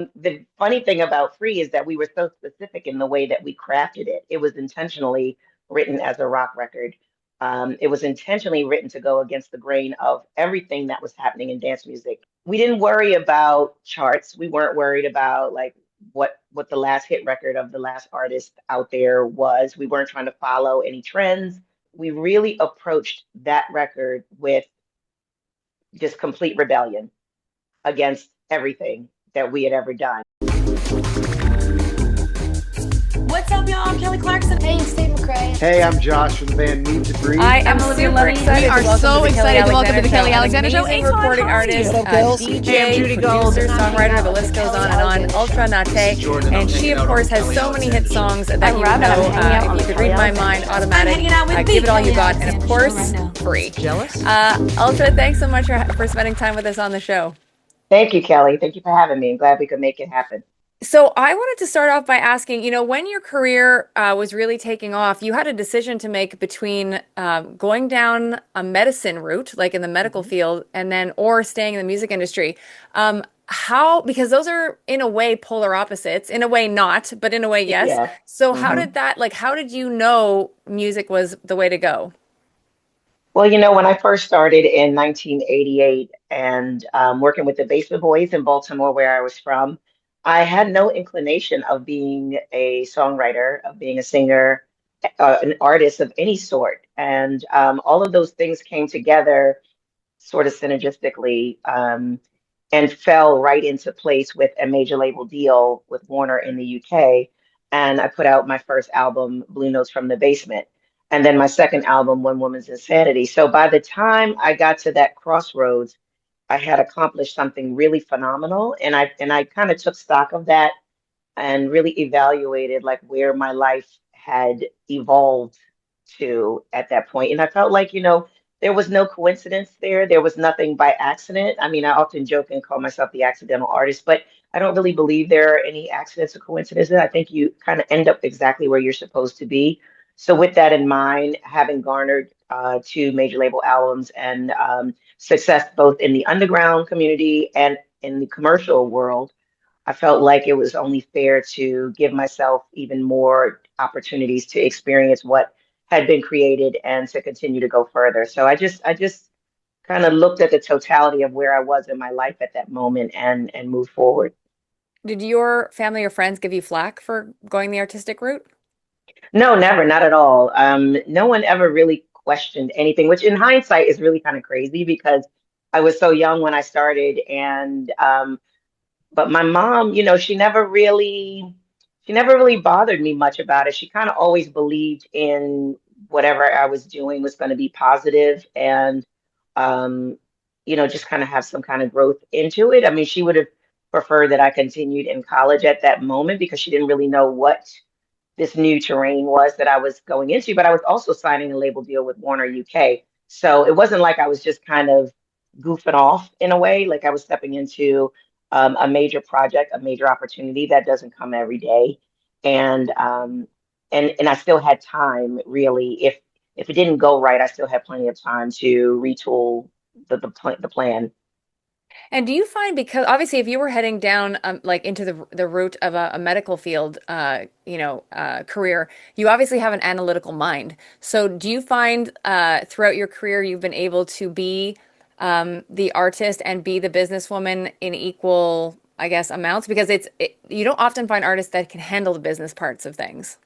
The funny thing about Free is that we were so specific in the way that we crafted it. It was intentionally written as a rock record. It was intentionally written to go against the grain of everything that was happening in dance music. We didn't worry about charts. We weren't worried about like what the last hit record of the last artist out there was. We weren't trying to follow any trends. We really approached that record with just complete rebellion against everything that we had ever done. What's up, y'all? I'm Kelly Clarkson. Hey, it's Steve McRae. Hey, I'm Josh from the band Need to Breathe. I am super excited. We are so excited to welcome to the Kelly Alexander Show. Amazing recording artist, DJ, producer, songwriter. The list goes on and on. Ultra Naté, and she, of course, has so many hit songs that you know. If you could read my mind, automatic. Give it all you got, and of course, free. Jealous? Ultra, thanks so much for spending time with us on the show. Thank you, Kelly. Thank you for having me. I'm glad we could make it happen. So I wanted to start off by asking, when your career was really taking off, you had a decision to make between going down a medicine route, like in the medical field, and then or staying in the music industry. Because those are in a way polar opposites, in a way not, but in a way yes. Yeah. So how did you know music was the way to go? Well, when I first started in 1988 and working with the Basement Boys in Baltimore, where I was from, I had no inclination of being a songwriter, of being a singer, an artist of any sort. And all of those things came together sort of synergistically and fell right into place with a major label deal with Warner in the UK. And I put out my first album, Blue Notes from the Basement, and then my second album, One Woman's Insanity. So by the time I got to that crossroads, I had accomplished something really phenomenal. And I kind of took stock of that and really evaluated like where my life had evolved to at that point. And I felt like, there was no coincidence there. There was nothing by accident. I mean, I often joke and call myself the accidental artist, but I don't really believe there are any accidents or coincidences. I think you kind of end up exactly where you're supposed to be. So with that in mind, having garnered two major label albums and success both in the underground community and in the commercial world, I felt like it was only fair to give myself even more opportunities to experience what had been created and to continue to go further. So I just kind of looked at the totality of where I was in my life at that moment and moved forward. Did your family or friends give you flack for going the artistic route? No, never, not at all. No one ever really questioned anything, which in hindsight is really kind of crazy because I was so young when I started and but my mom, she never really bothered me much about it. She kind of always believed in whatever I was doing was going to be positive and, um, just kind of have some kind of growth into it. I mean, she would have preferred that I continued in college at that moment because she didn't really know what this new terrain was that I was going into, but I was also signing a label deal with Warner UK. So it wasn't like I was just kind of goofing off in a way, like I was stepping into a major project, a major opportunity that doesn't come every day. And and I still had time really. If it didn't go right, I still had plenty of time to retool the plan. And do you find because obviously if you were heading down like into the route of a medical field career, you obviously have an analytical mind. So do you find throughout your career you've been able to be the artist and be the businesswoman in equal, I guess, amounts? Because you don't often find artists that can handle the business parts of things.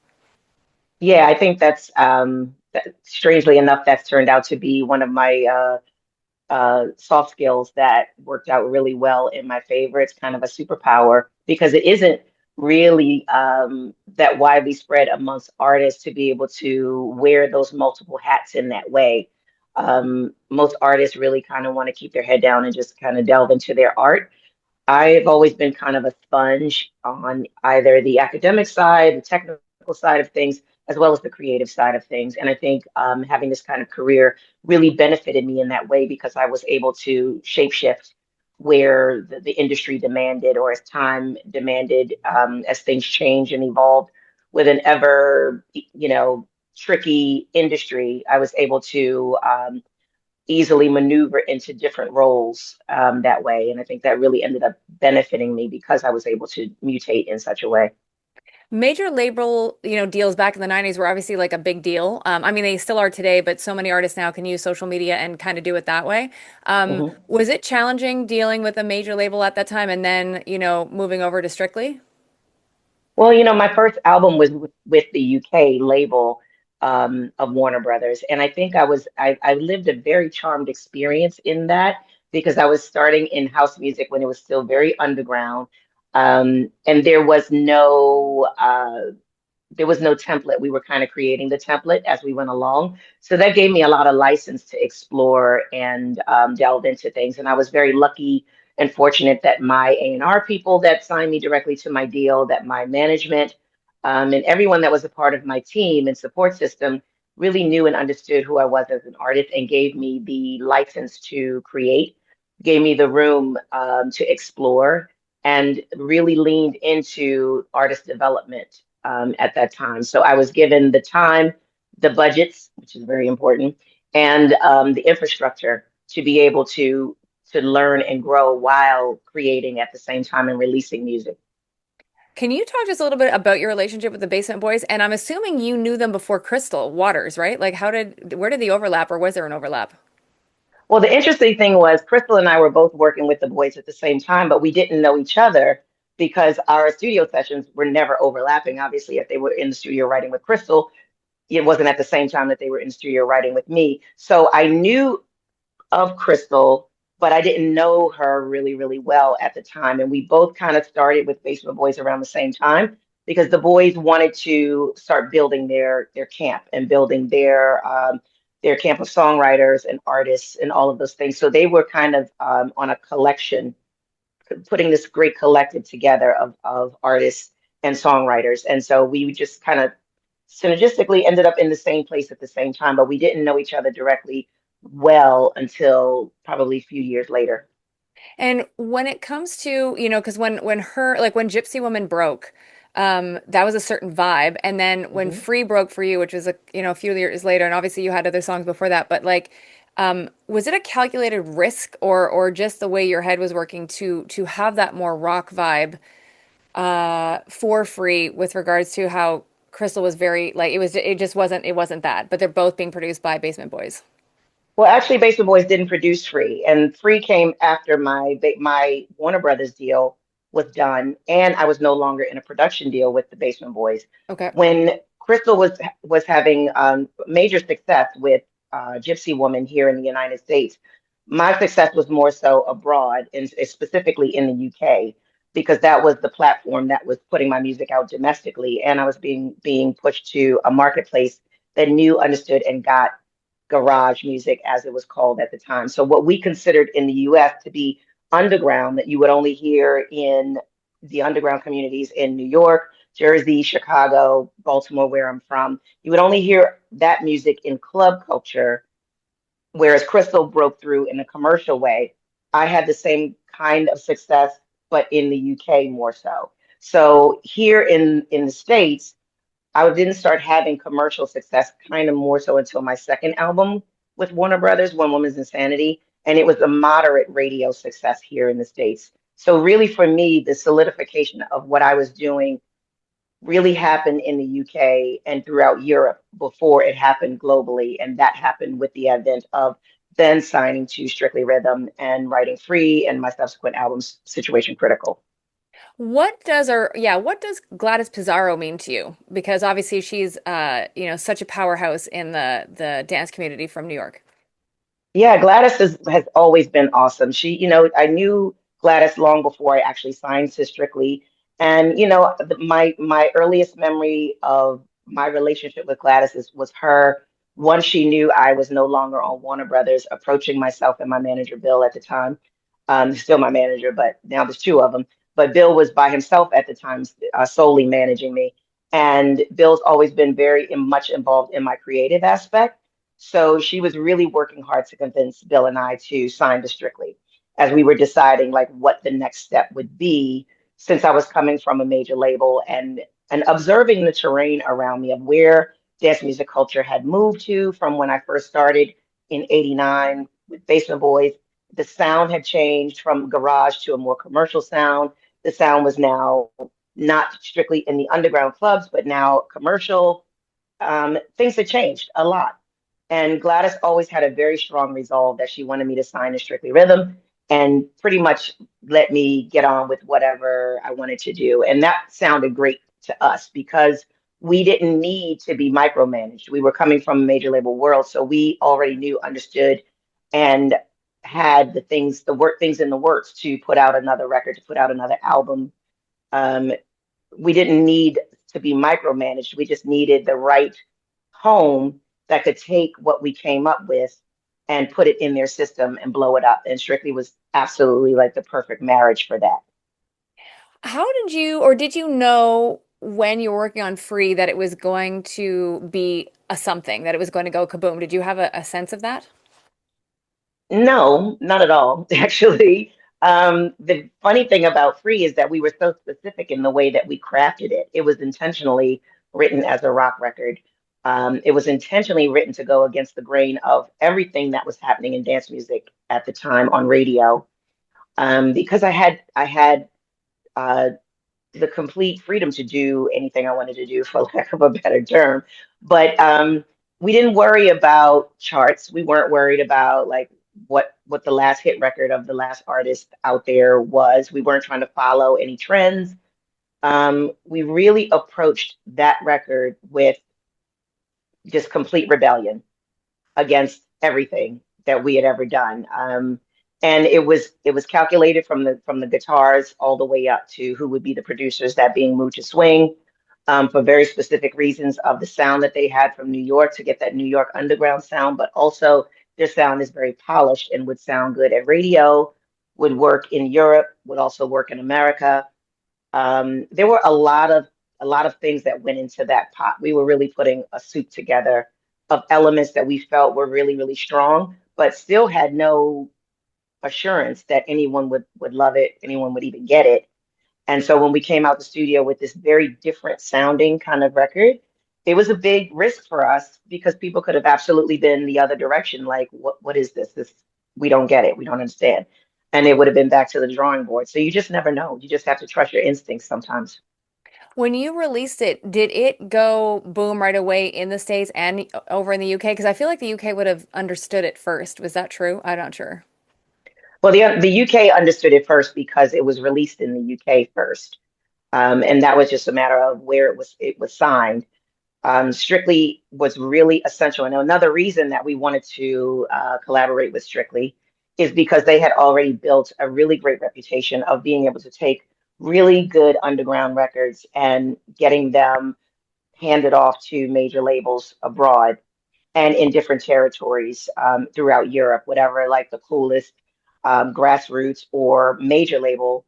Yeah, I think strangely enough, that's turned out to be one of my soft skills that worked out really well in my favor. It's kind of a superpower because it isn't really that widely spread amongst artists to be able to wear those multiple hats in that way. Most artists really kind of want to keep their head down and just kind of delve into their art. I've always been kind of a sponge on either the academic side, the technical side of things, as well as the creative side of things. And I think having this kind of career really benefited me in that way because I was able to shapeshift where the industry demanded or as time demanded, as things change and evolve with an ever, tricky industry. I was able to easily maneuver into different roles that way. And I think that really ended up benefiting me because I was able to mutate in such a way. Major label, deals back in the 90s were obviously like a big deal. I mean, they still are today, but so many artists now can use social media and kind of do it that way. Mhm. Was it challenging dealing with a major label at that time and then, moving over to Strictly? Well, my first album was with the UK label of Warner Brothers, and I think I lived a very charmed experience in that because I was starting in house music when it was still very underground, and there was no template. We were kind of creating the template as we went along. So that gave me a lot of license to explore and delve into things. And I was very lucky and fortunate that my A&R people that signed me directly to my deal, that my management and everyone that was a part of my team and support system really knew and understood who I was as an artist and gave me the license to create, gave me the room to explore, and really leaned into artist development at that time. So I was given the time, the budgets, which is very important, and the infrastructure to be able to learn and grow while creating at the same time and releasing music. Can you talk just a little bit about your relationship with the Basement Boys? And I'm assuming you knew them before Crystal Waters, right? Like, where did the overlap, or was there an overlap? Well, the interesting thing was Crystal and I were both working with the boys at the same time, but we didn't know each other because our studio sessions were never overlapping. Obviously, if they were in the studio writing with Crystal, it wasn't at the same time that they were in the studio writing with me. So I knew of Crystal, but I didn't know her really, really well at the time. And we both kind of started with Basement Boys around the same time because the boys wanted to start building their camp and building their camp of songwriters and artists and all of those things. So they were kind of on a collection, putting this great collective together of artists and songwriters. And so we just kind of synergistically ended up in the same place at the same time, but we didn't know each other directly well until probably a few years later. And when it comes to, because when her like when Gypsy Woman broke, that was a certain vibe. And then when Mhm. Free broke for you, which was a few years later, and obviously you had other songs before that, but like was it a calculated risk or just the way your head was working to have that more rock vibe for Free with regards to how Crystal was very like it just wasn't that, but they're both being produced by Basement Boys. Well, actually, Basement Boys didn't produce Free, and Free came after my Warner Brothers deal was done, and I was no longer in a production deal with the Basement Boys. Okay. When Crystal was having major success with Gypsy Woman here in the United States, my success was more so abroad, and specifically in the UK, because that was the platform that was putting my music out domestically, and I was being pushed to a marketplace that knew, understood, and got garage music, as it was called at the time. So what we considered in the US to be underground, that you would only hear in the underground communities in New York, Jersey, Chicago, Baltimore, where I'm from, you would only hear that music in club culture, whereas Crystal broke through in a commercial way. I had the same kind of success, but in the UK more so. So here in the States, I didn't start having commercial success kind of more so until my second album with Warner Brothers, One Woman's Insanity, and it was a moderate radio success here in the States. So really for me, the solidification of what I was doing really happened in the UK and throughout Europe before it happened globally. And that happened with the advent of then signing to Strictly Rhythm and writing Free and my subsequent albums, Situation Critical. What does Gladys Pizarro mean to you? Because obviously she's such a powerhouse in the dance community from New York. Yeah, has always been awesome. I knew Gladys long before I actually signed to Strictly. And, my earliest memory of my relationship with Gladys was her, once she knew I was no longer on Warner Brothers, approaching myself and my manager, Bill, at the time. Still my manager, but now there's two of them. But Bill was by himself at the time, solely managing me. And Bill's always been very much involved in my creative aspect. So she was really working hard to convince Bill and I to sign to Strictly as we were deciding like what the next step would be, since I was coming from a major label and observing the terrain around me of where dance music culture had moved to from when I first started in '89. with Basement Boys, the sound had changed from garage to a more commercial sound. The sound was now not strictly in the underground clubs, but now commercial. Things had changed a lot. And Gladys always had a very strong resolve that she wanted me to sign to Strictly Rhythm and pretty much let me get on with whatever I wanted to do. And that sounded great to us because we didn't need to be micromanaged. We were coming from a major label world, so we already knew, understood, and had the work things in the works to put out another record, to put out another album. Um, we didn't need to be micromanaged. We just needed the right home that could take what we came up with and put it in their system and blow it up. And Strictly was absolutely like the perfect marriage for that. How did you, or did you know when you were working on Free that it was going to be a something, that it was going to go kaboom? Did you have a sense of that? No, not at all, actually. The funny thing about Free is that we were so specific in the way that we crafted it. It was intentionally written as a rock record. It was intentionally written to go against the grain of everything that was happening in dance music at the time on radio. Because I had uh, the complete freedom to do anything I wanted to do, for lack of a better term. But we didn't worry about charts. We weren't worried about like what the last hit record of the last artist out there was. We weren't trying to follow any trends. We really approached that record with just complete rebellion against everything that we had ever done. And it was calculated from the guitars all the way up to who would be the producers, that being Moo to Swing, for very specific reasons of the sound that they had from New York to get that New York underground sound, but also their sound is very polished and would sound good at radio, would work in Europe, would also work in America. There were a lot of things that went into that pot. We were really putting a soup together of elements that we felt were really, really strong, but still had no assurance that anyone would love it, anyone would even get it. And so when we came out the studio with this very different sounding kind of record, it was a big risk for us because people could have absolutely been the other direction, like, what is this? This we don't get it, we don't understand. And it would have been back to the drawing board. So you just never know. You just have to trust your instincts sometimes. When you released it, did it go boom right away in the States and over in the UK? Because I feel like the UK would have understood it first. Was that true? I'm not sure. Well, the UK understood it first because it was released in the UK first. And that was just a matter of where it was signed. Strictly was really essential. And another reason that we wanted to collaborate with Strictly is because they had already built a really great reputation of being able to take really good underground records and getting them handed off to major labels abroad and in different territories throughout Europe, whatever like the coolest grassroots or major label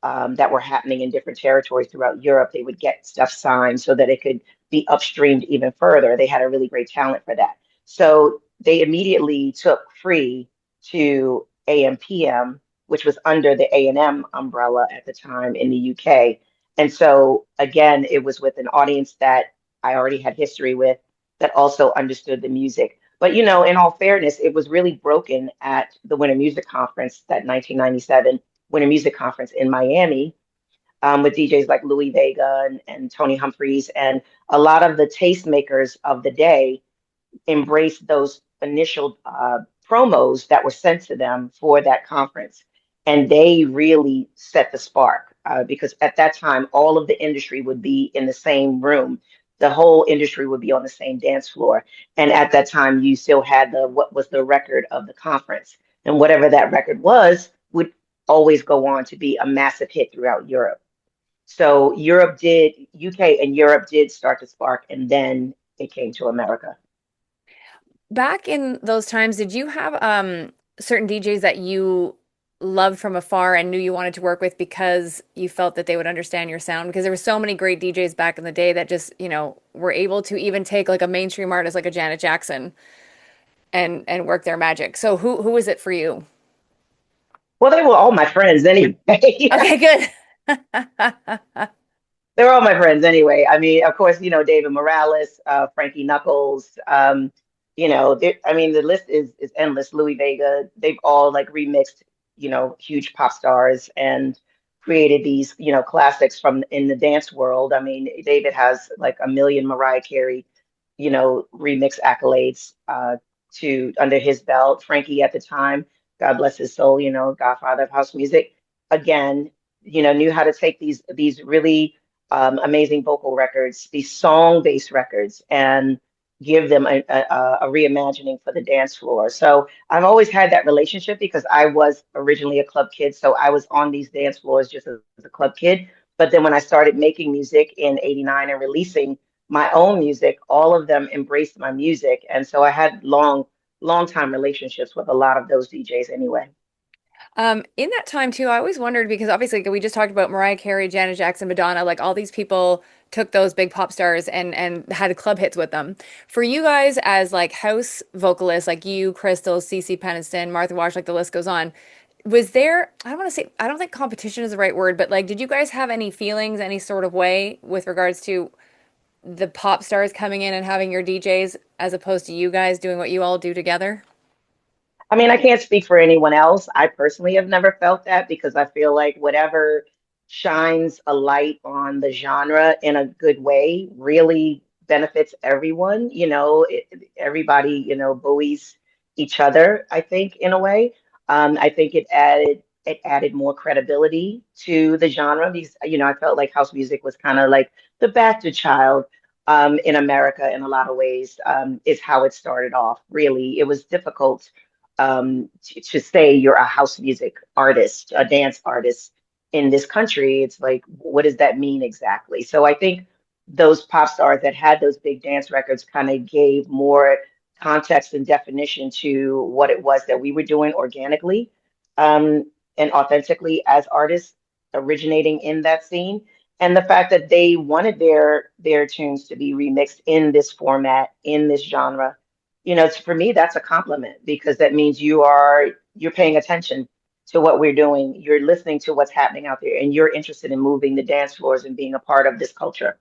that were happening in different territories throughout Europe. They would get stuff signed so that it could be upstreamed even further. They had a really great talent for that. So they immediately took Free to AMPM, which was under the A&M umbrella at the time in the UK. And so again, it was with an audience that I already had history with that also understood the music. But in all fairness, it was really broken at the Winter Music Conference, that 1997 Winter Music Conference in Miami, with DJs like Louis Vega and Tony Humphries. And a lot of the tastemakers of the day embraced those initial promos that were sent to them for that conference. And they really set the spark because at that time, all of the industry would be in the same room. The whole industry would be on the same dance floor. And at that time, you still had what was the record of the conference. And whatever that record was would always go on to be a massive hit throughout Europe. So UK and Europe did start to spark, and then it came to America. Back in those times, did you have certain DJs that you loved from afar and knew you wanted to work with because you felt that they would understand your sound? Because there were so many great DJs back in the day that just, were able to even take like a mainstream artist like a Janet Jackson and work their magic. So who was it for you? Well, they were all my friends anyway. Okay, good. They were all my friends anyway. I mean, of course, David Morales, Frankie Knuckles, I mean, the list is endless. Louis Vega, they've all like remixed, huge pop stars and created these, classics from in the dance world. I mean, David has like a million Mariah Carey, remix accolades to under his belt. Frankie at the time, God bless his soul, Godfather of house music, again, knew how to take these really amazing vocal records, these song-based records, and give them a reimagining for the dance floor. So I've always had that relationship because I was originally a club kid. So I was on these dance floors just as a club kid. But then when I started making music in '89 and releasing my own music, all of them embraced my music. And so I had long time relationships with a lot of those DJs anyway. In that time too, I always wondered because obviously we just talked about Mariah Carey, Janet Jackson, Madonna, like all these people took those big pop stars and had club hits with them. For you guys as like house vocalists, like you, Crystal, Cece Peniston, Martha Wash, like the list goes on, was there, I don't want to say, I don't think competition is the right word, but like, did you guys have any feelings, any sort of way with regards to the pop stars coming in and having your DJs as opposed to you guys doing what you all do together? I mean, I can't speak for anyone else. I personally have never felt that because I feel like whatever shines a light on the genre in a good way really benefits everyone. Everybody, buoys each other, I think, in a way. I think it added more credibility to the genre because, I felt like house music was kind of like the bastard child in America in a lot of ways, is how it started off. Really, it was difficult to say you're a house music artist, a dance artist in this country. It's like, what does that mean exactly? So I think those pop stars that had those big dance records kind of gave more context and definition to what it was that we were doing organically and authentically as artists originating in that scene. And the fact that they wanted their tunes to be remixed in this format, in this genre, for me, that's a compliment because that means you're paying attention to what we're doing. You're listening to what's happening out there, and you're interested in moving the dance floors and being a part of this culture.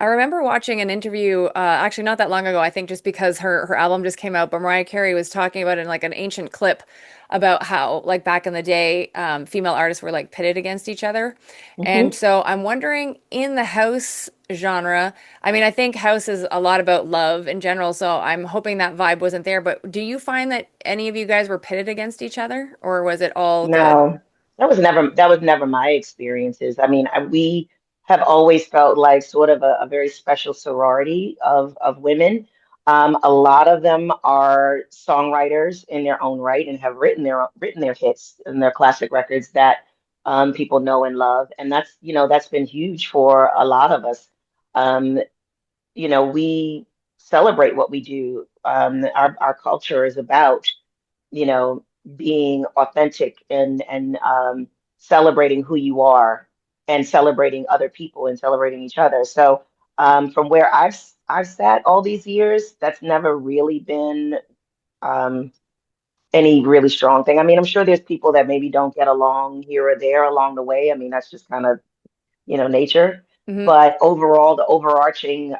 I remember watching an interview, actually not that long ago, I think just because her album just came out, but Mariah Carey was talking about in like an ancient clip about how like back in the day, female artists were like pitted against each other. And Hmm. so I'm wondering in the house genre, I mean, I think house is a lot about love in general, so I'm hoping that vibe wasn't there, but do you find that any of you guys were pitted against each other, or was it all good? No, that was never my experiences. I mean, we have always felt like sort of a very special sorority of women. A lot of them are songwriters in their own right and have written their hits and their classic records that people know and love, and that's been huge for a lot of us. Um, we celebrate what we do. Our culture is about you know, being authentic and celebrating who you are and celebrating other people and celebrating each other. So from where I've sat all these years, that's never really been um, any really strong thing. I mean, I'm sure there's people that maybe don't get along here or there along the way. I mean, that's just kind of nature. Mhm. But overall, the overarching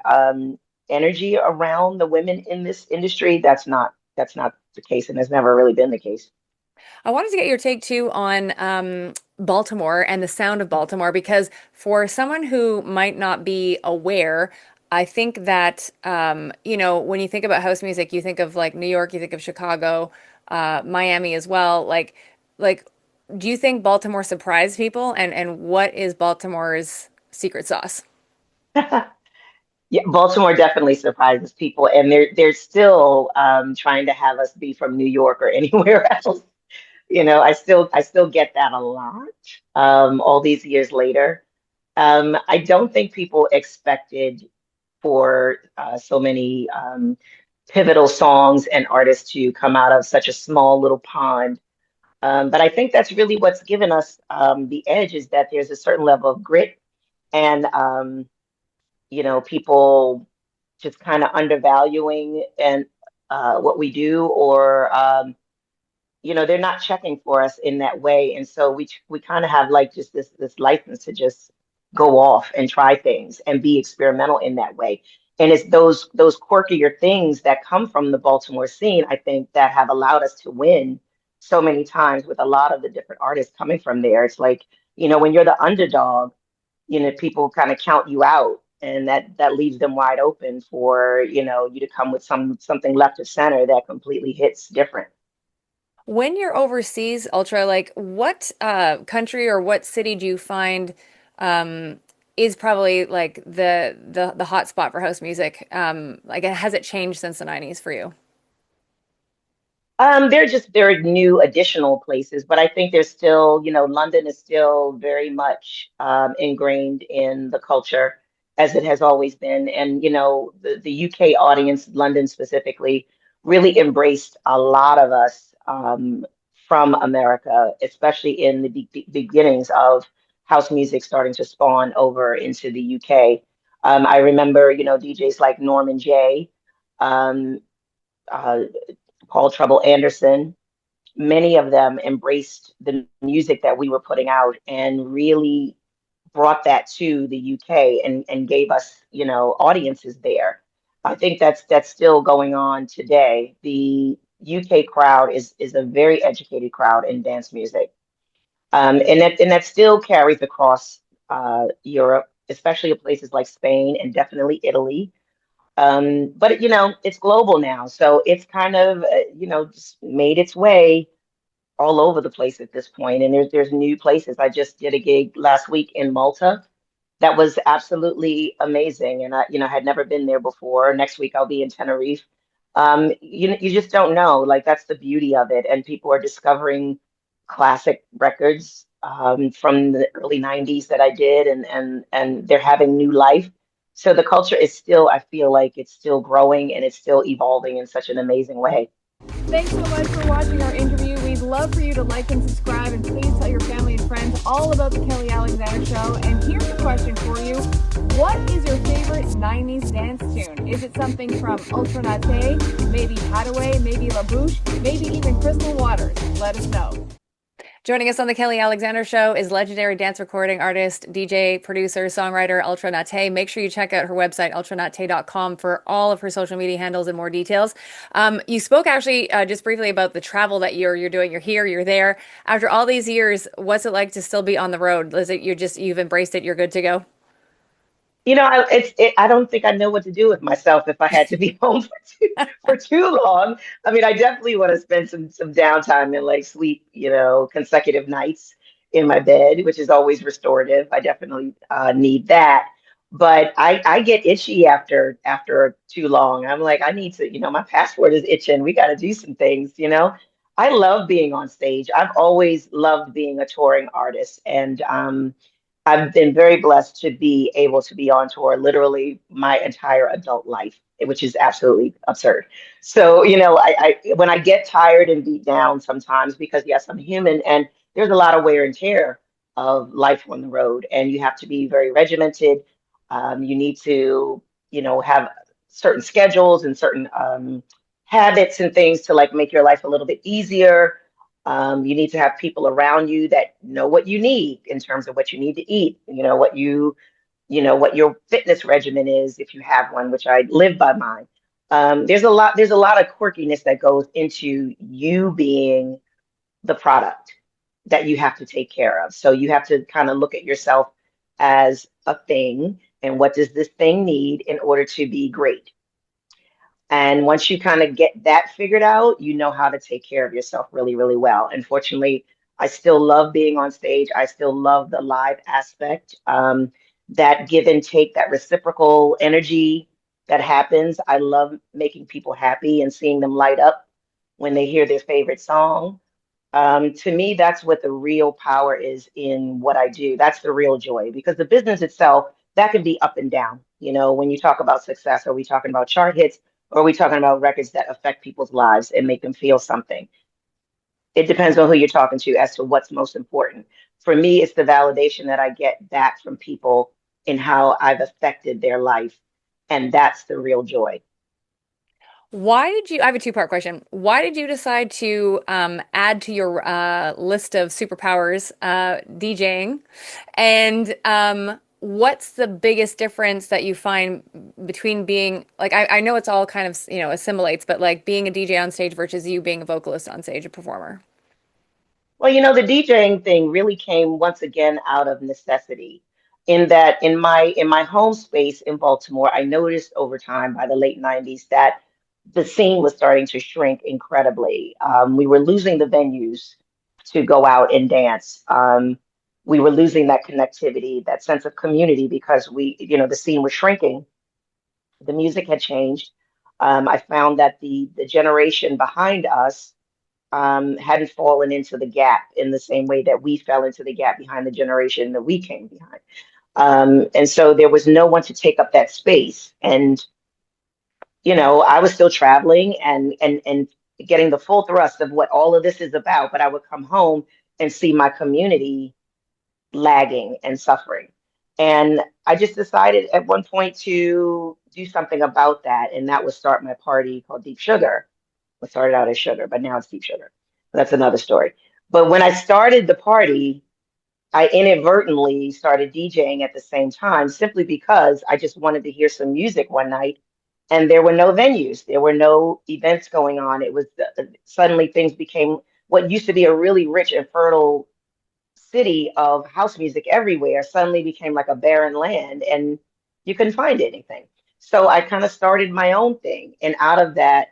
energy around the women in this industry, that's not the case, and has never really been the case. I wanted to get your take too on Baltimore and the sound of Baltimore because for someone who might not be aware, I think that when you think about house music, you think of like New York, you think of Chicago, Miami as well. Like, do you think Baltimore surprised people? And what is Baltimore's secret sauce? Yeah, Baltimore definitely surprises people, and they're still trying to have us be from New York or anywhere else. I still get that a lot all these years later. I don't think people expected for so many pivotal songs and artists to come out of such a small little pond. But I think that's really what's given us the edge is that there's a certain level of grit and people just kind of undervaluing and what we do, or they're not checking for us in that way, and so we kind of have like just this license to just go off and try things and be experimental in that way. And it's those quirkier things that come from the Baltimore scene, I think, that have allowed us to win so many times with a lot of the different artists coming from there. It's like, when you're the underdog, people kind of count you out, and that leaves them wide open for, you to come with something left of center that completely hits different. When you're overseas, Ultra, like what country or what city do you find um, is probably like the hot spot for house music? Like, has it changed since the 90s for you? There are new additional places, but I think there's still, London is still very much ingrained in the culture as it has always been. And, the UK audience, London specifically, really embraced a lot of us from America, especially in the beginnings of house music starting to spawn over into the UK. I remember, DJs like Norman Jay. Um, uh, Paul Trouble Anderson, many of them embraced the music that we were putting out and really brought that to the UK and gave us, audiences there. I think that's still going on today. The UK crowd is a very educated crowd in dance music. And that still carries across Europe, especially in places like Spain and definitely Italy. But it's global now, so it's kind of just made its way all over the place at this point. And there's new places. I just did a gig last week in Malta that was absolutely amazing, and I had never been there before. Next week I'll be in Tenerife. You just don't know. Like, that's the beauty of it, and people are discovering classic records from the early '90s that I did, and they're having new life. So the culture is still, I feel like it's still growing and it's still evolving in such an amazing way. Thanks so much for watching our interview. We'd love for you to like and subscribe, and please tell your family and friends all about the Kelly Alexander Show. And here's a question for you. What is your favorite 90s dance tune? Is it something from Ultra Naté, maybe Hadaway, maybe La Bouche, maybe even Crystal Waters? Let us know. Joining us on the Kelly Alexander Show is legendary dance recording artist, DJ, producer, songwriter Ultra Naté. Make sure you check out her website, ultranaté.com, for all of her social media handles and more details. You spoke actually just briefly about the travel that you're doing. You're here, you're there. After all these years, what's it like to still be on the road? Is it you've embraced it, you're good to go? I don't think I know what to do with myself if I had to be home for too long. I mean, I definitely want to spend some downtime and like sleep, consecutive nights in my bed, which is always restorative. I definitely need that. But I get itchy after too long. I'm like, I need to, my passport is itching. We got to do some things. I love being on stage. I've always loved being a touring artist, and I've been very blessed to be able to be on tour literally my entire adult life, which is absolutely absurd. So, when I get tired and beat down sometimes, because yes, I'm human, and there's a lot of wear and tear of life on the road, and you have to be very regimented. You need to, have certain schedules and certain habits and things to like make your life a little bit easier. You need to have people around you that know what you need in terms of what you need to eat, what your fitness regimen is if you have one, which I live by mine. There's a lot of quirkiness that goes into you being the product that you have to take care of. So you have to kind of look at yourself as a thing, and what does this thing need in order to be great? And once you kind of get that figured out, you know how to take care of yourself really, really well. Unfortunately, I still love being on stage. I still love the live aspect, that give and take, that reciprocal energy that happens. I love making people happy and seeing them light up when they hear their favorite song. To me, that's what the real power is in what I do. That's the real joy, because the business itself, that can be up and down. When you talk about success, are we talking about chart hits, or are we talking about records that affect people's lives and make them feel something? It depends on who you're talking to as to what's most important. For me, it's the validation that I get back from people in how I've affected their life. And that's the real joy. I have a two-part question. Why did you decide to add to your list of superpowers DJing? And what's the biggest difference that you find between being like I know it's all kind of, assimilates, but like being a DJ on stage versus you being a vocalist on stage, a performer? Well, the DJing thing really came once again out of necessity. In that, in my home space in Baltimore, I noticed over time by the late '90s that the scene was starting to shrink incredibly. We were losing the venues to go out and dance. We were losing that connectivity, that sense of community because the scene was shrinking. The music had changed. I found that the generation behind us hadn't fallen into the gap in the same way that we fell into the gap behind the generation that we came behind. And so there was no one to take up that space. And, I was still traveling and getting the full thrust of what all of this is about, but I would come home and see my community lagging and suffering. And I just decided at one point to do something about that, and that was start my party called Deep Sugar. It started out as Sugar, but now it's Deep Sugar. That's another story. But when I started the party, I inadvertently started DJing at the same time simply because I just wanted to hear some music one night. And there were no venues, there were no events going on. It was suddenly things became what used to be a really rich and fertile city of house music everywhere suddenly became like a barren land and you couldn't find anything. So I kind of started my own thing. And out of that,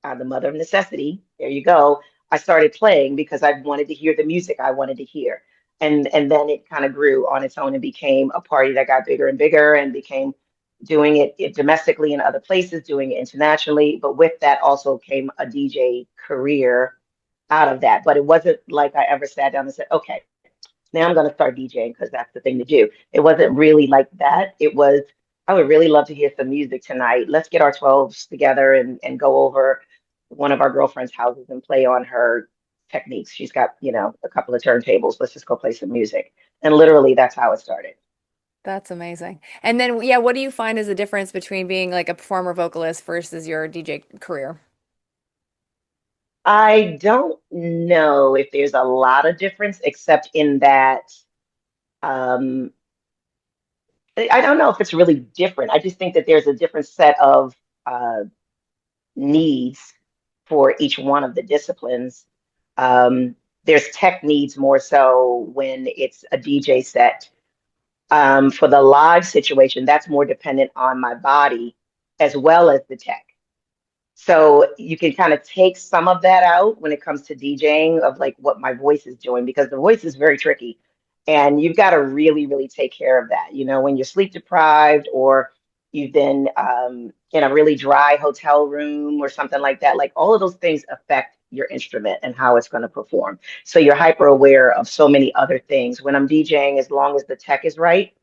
the mother of necessity, there you go, I started playing because I wanted to hear the music I wanted to hear. And then it kind of grew on its own and became a party that got bigger and bigger and became doing it domestically in other places, doing it internationally. But with that also came a DJ career out of that. But it wasn't like I ever sat down and said, okay, now I'm going to start DJing because that's the thing to do. It wasn't really like that. It was, I would really love to hear some music tonight. Let's get our 12s together and go over one of our girlfriend's houses and play on her techniques. She's got, a couple of turntables. Let's just go play some music. And literally, that's how it started. That's amazing. And then, yeah, what do you find is the difference between being like a performer vocalist versus your DJ career? I don't know if there's a lot of difference, except in that um, I don't know if it's really different. I just think that there's a different set of uh, needs for each one of the disciplines. Um, there's tech needs more so when it's a DJ set. For the live situation, that's more dependent on my body as well as the tech. So you can kind of take some of that out when it comes to DJing of like what my voice is doing because the voice is very tricky. And you've got to really, really take care of that. When you're sleep deprived or you've been in a really dry hotel room or something like all of those things affect your instrument and how it's going to perform. So you're hyper aware of so many other things. When I'm DJing, as long as the tech is right,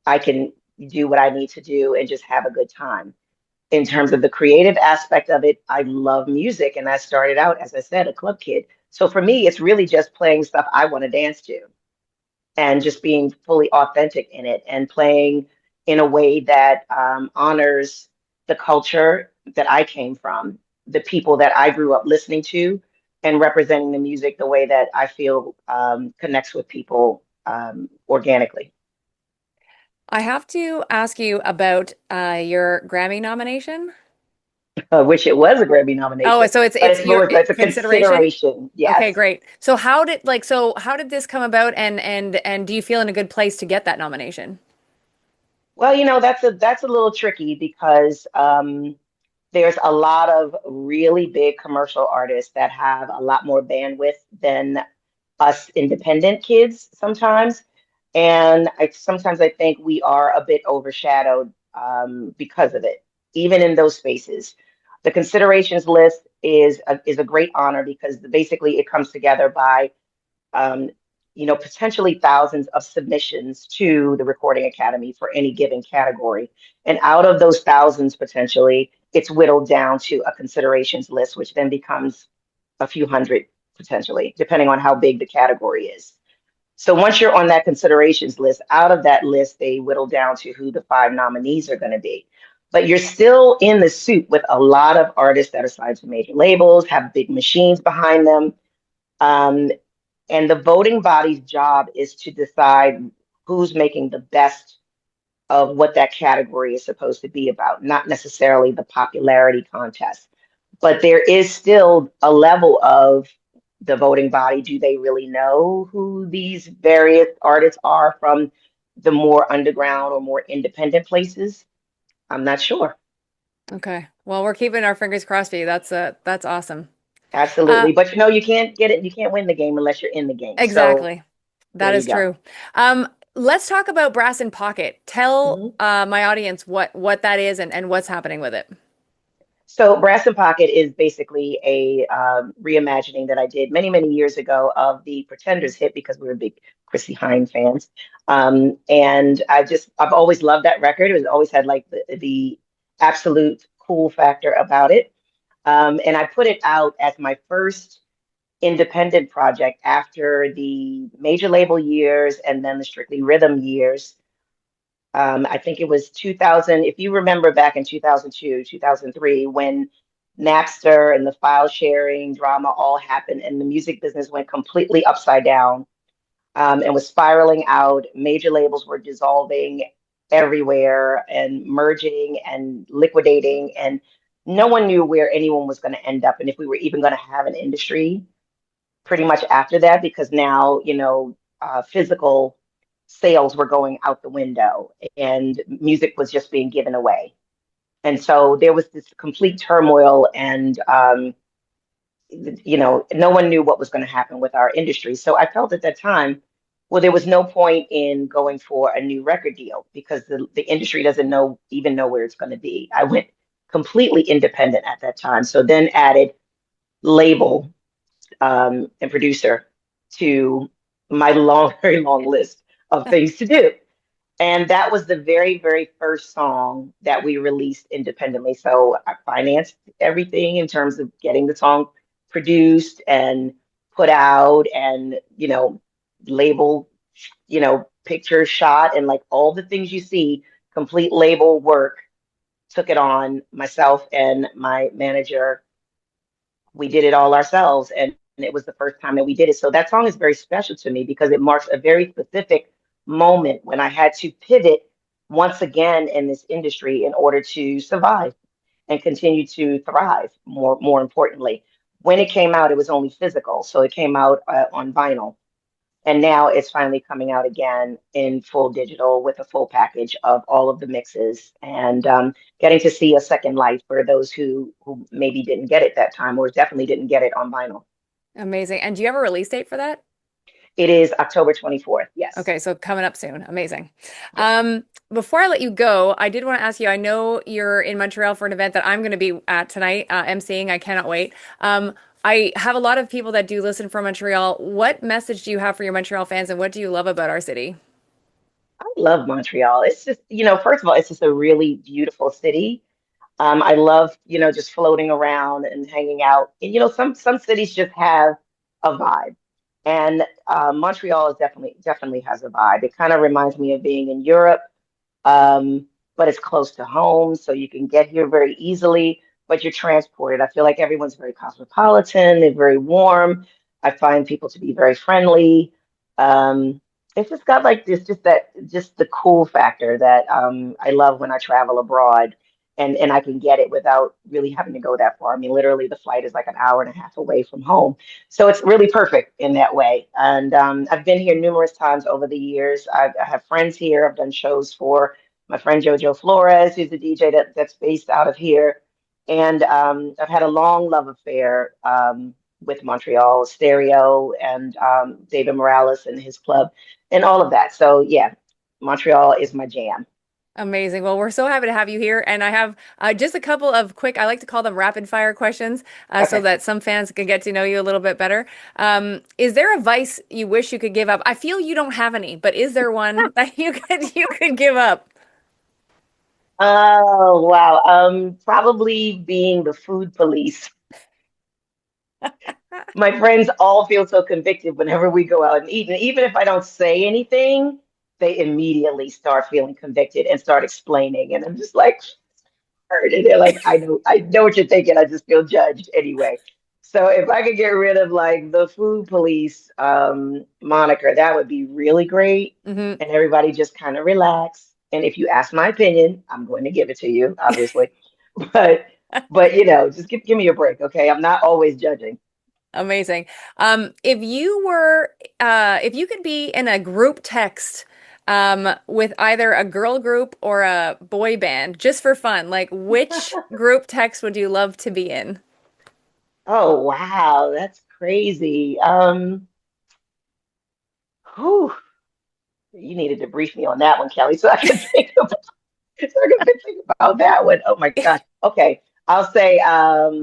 I can do what I need to do and just have a good time. In terms of the creative aspect of it, I love music. And I started out, as I said, a club kid. So for me, it's really just playing stuff I want to dance to and just being fully authentic in it and playing in a way that honors the culture that I came from, the people that I grew up listening to, and representing the music the way that I feel connects with people organically. I have to ask you about your Grammy nomination. Which it was a Grammy Oh, nomination, so it's but it's your it's a consideration? consideration. Yes. Okay, great. So how did this come about and do you feel in a good place to get that nomination? Well, that's a little tricky because there's a lot of really big commercial artists that have a lot more bandwidth than us independent kids sometimes. And sometimes I think we are a bit overshadowed because of it, even in those spaces. The considerations list is a great honor because basically it comes together by um, potentially thousands of submissions to the Recording Academy for any given category. And out of those thousands, potentially, it's whittled down to a considerations list, which then becomes a few hundred potentially, depending on how big the category is. So once you're on that considerations list, out of that list, they whittle down to who the five nominees are going to be. But you're still in the soup with a lot of artists that are signed to major labels, have big machines behind them. Um, and the voting body's job is to decide who's making the best of what that category is supposed to be about, not necessarily the popularity contest. But there is still a level of the voting body. Do they really know who these various artists are from the more underground or more independent places? I'm not sure. Okay. Well, we're keeping our fingers crossed for you. That's awesome. Uh, Absolutely. But you can't get it, you can't win the game unless you're in the game. So exactly. there That you is go. true. Let's talk about Brass in Pocket. Tell Mhm. my audience what that is and what's happening with it. So Brass in Pocket is basically a reimagining that I did many, many years ago of the Pretenders hit because we were big Chrissy Hynde fans. And I've always loved that record. It was always had like the absolute cool factor about it. And I put it out as my first independent project after the major label years and then the Strictly Rhythm years. I think it was 2000, if you remember back in 2002, 2003, when Napster and the file sharing drama all happened and the music business went completely upside down, and was spiraling out. Major labels were dissolving everywhere and merging and liquidating, and no one knew where anyone was going to end up and if we were even going to have an industry pretty much after that, because now, physical sales were going out the window and music was just being given away. And so there was this complete turmoil, and no one knew what was going to happen with our industry. So I felt at that time, well, there was no point in going for a new record deal because the industry doesn't even know where it's going to be. I went completely independent at that time. So then added label and producer to my long, very long list of things to do. And that was the very, very first song that we released independently. So I financed everything in terms of getting the song produced and put out and, label, picture shot and like all the things you see, complete label work, took it on myself and my manager. We did it all ourselves, and it was the first time that we did it. So that song is very special to me because it marks a very specific moment when I had to pivot once again in this industry in order to survive and continue to thrive. More importantly, when it came out, it was only physical, so it came out on vinyl, and now it's finally coming out again in full digital with a full package of all of the mixes, and getting to see a second life for those who maybe didn't get it that time or definitely didn't get it on vinyl. Amazing. And do you have a release date for that? It is October 24th. Yes. Okay, so coming up soon. Amazing. Yes. Before I let you go, I did want to ask you, I know you're in Montreal for an event that I'm going to be at tonight, emceeing. I cannot wait. I have a lot of people that do listen from Montreal. What message do you have for your Montreal fans, and what do you love about our city? I love Montreal. It's just, first of all, it's just a really beautiful city. I love, just floating around and hanging out. And, some cities just have a vibe, and Montreal is definitely has a vibe. It kind of reminds me of being in Europe, um, but it's close to home, so you can get here very easily. But you're transported. I feel like everyone's very cosmopolitan. They're very warm. I find people to be very friendly. Um, it's just got like this, just the cool factor that I love when I travel abroad, and I can get it without really having to go that far. I mean, literally, the flight is like an hour and a half away from home, so it's really perfect in that way. And I've been here numerous times over the years. I have friends here. I've done shows for my friend Jojo Flores, who's a DJ that's based out of here. And I've had a long love affair with Montreal Stereo and David Morales and his club and all of that. So yeah, Montreal is my jam. Amazing. Well, we're so happy to have you here. And I have just a couple of quick, I like to call them rapid fire questions, so Okay. that some fans can get to know you a little bit better. Is there a vice you wish you could give up? I feel you don't have any, but is there one that you could give up? Oh, wow. Probably being the food police. My friends all feel so convicted whenever we go out and eat. And even if I don't say anything, they immediately start feeling convicted and start explaining. And I'm just like, hurt. And they're like, I know what you're thinking. I just feel judged anyway. So if I could get rid of like the food police moniker, that would be really great. Hmm. And everybody just kind of relax. And if you ask my opinion, I'm going to give it to you, obviously. But just give me a break, okay? I'm not always judging. Amazing. If you could be in a group text, with either a girl group or a boy band, just for fun, like which group text would you love to be in? Oh wow, that's crazy. Whew, you needed to brief me on that one, Kelly, so I can think about that one. Oh my gosh. Okay, I'll say well,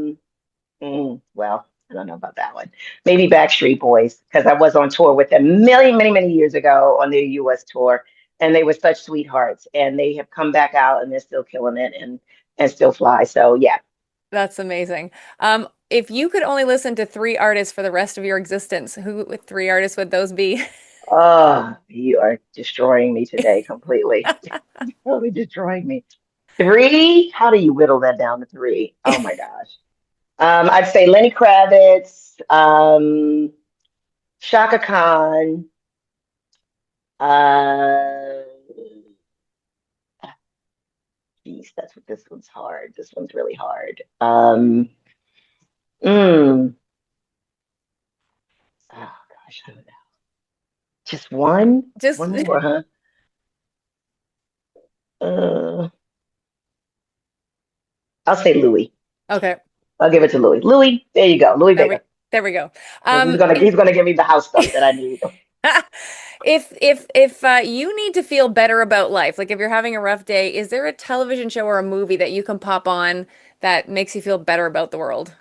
I don't know about that one. Maybe Backstreet Boys, because I was on tour with them many years ago on their US tour, and they were such sweethearts, and they have come back out and they're still killing it and still fly. So yeah. That's amazing. If you could only listen to three artists for the rest of your existence, who three artists would those be? Oh, you are destroying me today completely. Totally destroying me. Three? How do you whittle that down to three? Oh my gosh. I'd say Lenny Kravitz, Shaka Khan, uh, geez, that's what this one's hard. This one's really hard. Mm, oh gosh, I don't know. Just one? Just One more, huh? Uh, I'll say Louis. okay. I'll give it to Louis. Louis, there you go. Louis There we Vega. there we go. He's Um, gonna he's gonna give me the house stuff that I need. if you need to feel better about life, like if you're having a rough day, is there a television show or a movie that you can pop on that makes you feel better about the world?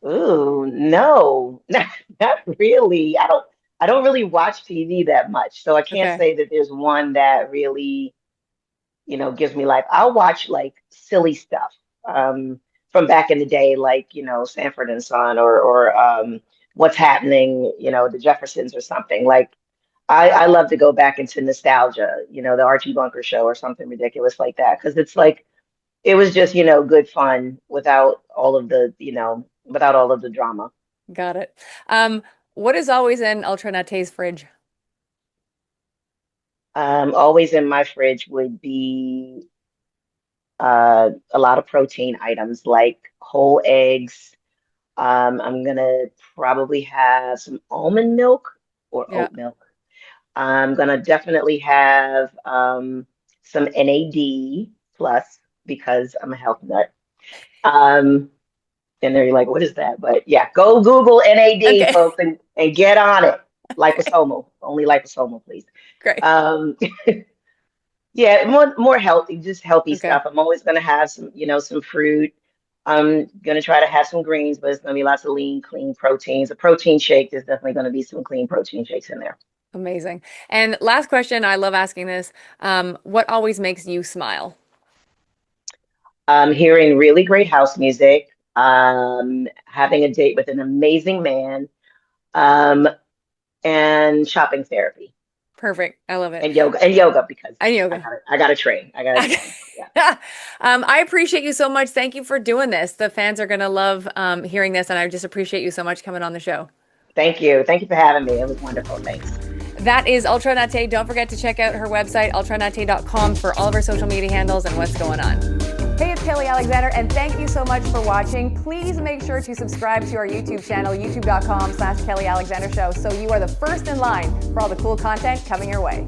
Ooh, no, not really. I don't really watch TV that much, so I can't Okay, say that there's one that really, gives me life. I'll watch like silly stuff from back in the day, like, Sanford and Son or What's Happening, the Jeffersons or something. Like I love to go back into nostalgia, the Archie Bunker show or something ridiculous like that, because it's like it was just, good fun without all of the drama. got it. What is always in Ultra Natte's fridge? Always in my fridge would be a lot of protein items like whole eggs. I'm gonna probably have some almond milk or Yeah. oat milk. I'm gonna definitely have some NAD plus because I'm a health nut. Um, and they're like, what is that? But yeah, go Google NAD, Okay. folks, and get on it. Liposomal, only liposomal, please. Great. Um, yeah, more healthy, just healthy Okay. stuff. I'm always gonna have some fruit. I'm gonna try to have some greens, but it's gonna be lots of lean, clean proteins. A protein shake, there's definitely gonna be some clean protein shakes in there. Amazing. And last question, I love asking this. What always makes you smile? Hearing really great house music, having a date with an amazing man, um, and shopping therapy. Perfect. I love it. And yoga because And I yoga. gotta I gotta train. I gotta train. Yeah. I appreciate you so much. Thank you for doing this. The fans are going to love hearing this, and I just appreciate you so much coming on the show. Thank you. Thank you for having me. It was wonderful. Thanks. That is Ultra Naté. Don't forget to check out her website, ultranaté.com, for all of her social media handles and what's going on. Hey, it's Kelly Alexander, and thank you so much for watching. Please make sure to subscribe to our YouTube channel, youtube.com/Kelly Alexander Show, so you are the first in line for all the cool content coming your way.